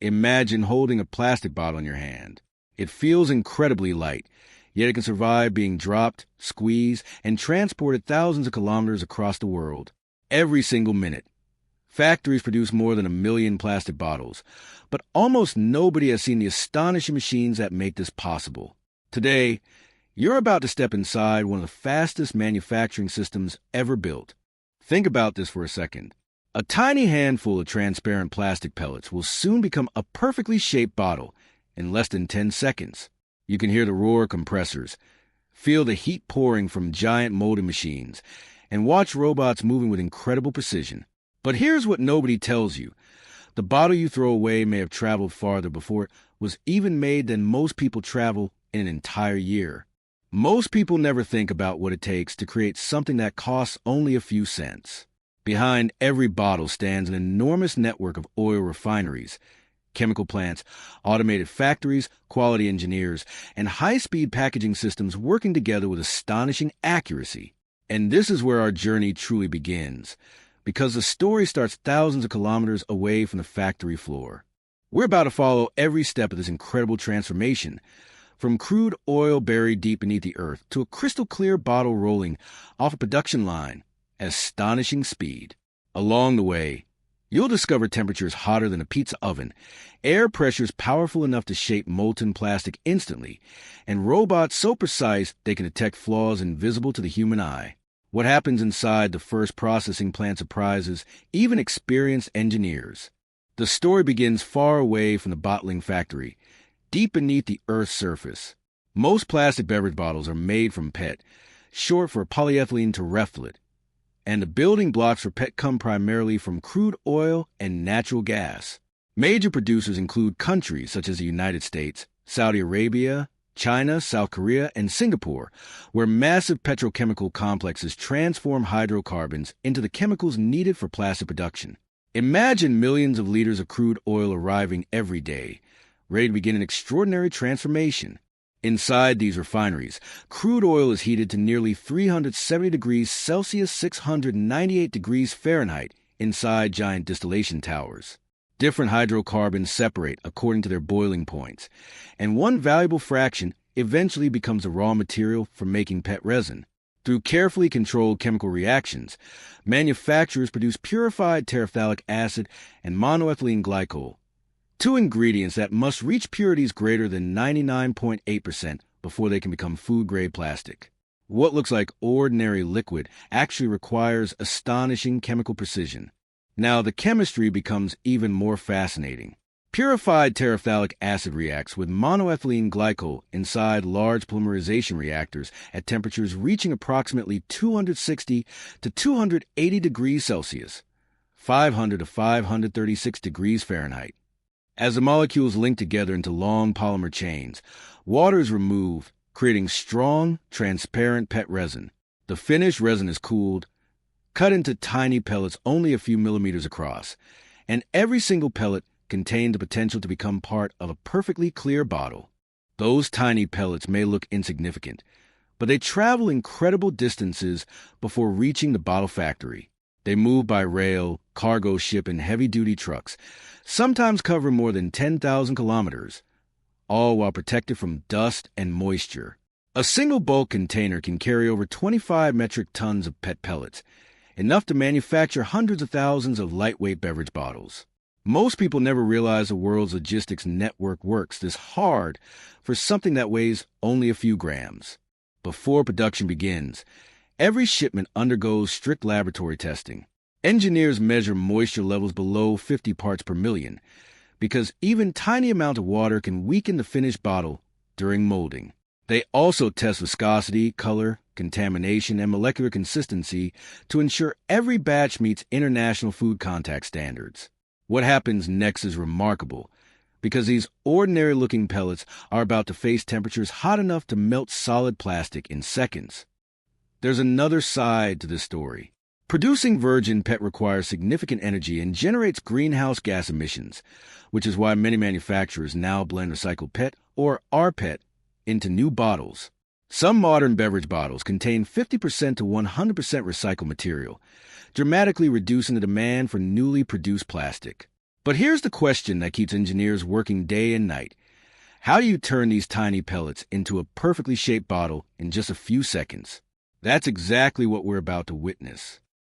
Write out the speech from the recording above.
Imagine holding a plastic bottle in your hand. It feels incredibly light, yet it can survive being dropped, squeezed, and transported thousands of kilometers across the world every single minute. Factories produce more than 1 million plastic bottles, but almost nobody has seen the astonishing machines that make this possible. Today, you're about to step inside one of the fastest manufacturing systems ever built. Think about this for a second. A tiny handful of transparent plastic pellets will soon become a perfectly shaped bottle in less than 10 seconds. You can hear the roar of compressors, feel the heat pouring from giant molding machines, and watch robots moving with incredible precision. But here's what nobody tells you. The bottle you throw away may have traveled farther before it was even made than most people travel in an entire year. Most people never think about what it takes to create something that costs only a few cents. Behind every bottle stands an enormous network of oil refineries, chemical plants, automated factories, quality engineers, and high-speed packaging systems working together with astonishing accuracy. And this is where our journey truly begins, because the story starts thousands of kilometers away from the factory floor. We're about to follow every step of this incredible transformation, from crude oil buried deep beneath the earth to a crystal-clear bottle rolling off a production line at astonishing speed. Along the way, you'll discover temperatures hotter than a pizza oven, air pressures powerful enough to shape molten plastic instantly, and robots so precise they can detect flaws invisible to the human eye. What happens inside the first processing plant surprises even experienced engineers. The story begins far away from the bottling factory, deep beneath the Earth's surface. Most plastic beverage bottles are made from PET, short for polyethylene terephthalate, and the building blocks for PET come primarily from crude oil and natural gas. Major producers include countries such as the United States, Saudi Arabia, China, South Korea, and Singapore, where massive petrochemical complexes transform hydrocarbons into the chemicals needed for plastic production. Imagine millions of liters of crude oil arriving every day, ready to begin an extraordinary transformation. Inside these refineries, crude oil is heated to nearly 370 degrees Celsius, 698 degrees Fahrenheit, inside giant distillation towers. Different hydrocarbons separate according to their boiling points, and one valuable fraction eventually becomes the raw material for making PET resin. Through carefully controlled chemical reactions, manufacturers produce purified terephthalic acid and monoethylene glycol, two ingredients that must reach purities greater than 99.8% before they can become food-grade plastic. What looks like ordinary liquid actually requires astonishing chemical precision. Now, the chemistry becomes even more fascinating. Purified terephthalic acid reacts with monoethylene glycol inside large polymerization reactors at temperatures reaching approximately 260 to 280 degrees Celsius, 500 to 536 degrees Fahrenheit. As the molecules link together into long polymer chains, water is removed, creating strong, transparent PET resin. The finished resin is cooled, cut into tiny pellets only a few millimeters across, and every single pellet contained the potential to become part of a perfectly clear bottle. Those tiny pellets may look insignificant, but they travel incredible distances before reaching the bottle factory. They move by rail, cargo ship, and heavy-duty trucks, sometimes cover more than 10,000 kilometers, all while protected from dust and moisture. A single bulk container can carry over 25 metric tons of PET pellets, enough to manufacture hundreds of thousands of lightweight beverage bottles. Most people never realize the world's logistics network works this hard for something that weighs only a few grams. Before production begins, every shipment undergoes strict laboratory testing. Engineers measure moisture levels below 50 parts per million, because even tiny amounts of water can weaken the finished bottle during molding. They also test viscosity, color, contamination, and molecular consistency to ensure every batch meets international food contact standards. What happens next is remarkable, because these ordinary-looking pellets are about to face temperatures hot enough to melt solid plastic in seconds. There's another side to this story. Producing virgin PET requires significant energy and generates greenhouse gas emissions, which is why many manufacturers now blend recycled PET, or rPET, into new bottles. Some modern beverage bottles contain 50% to 100% recycled material, dramatically reducing the demand for newly produced plastic. But here's the question that keeps engineers working day and night. How do you turn these tiny pellets into a perfectly shaped bottle in just a few seconds? That's exactly what we're about to witness.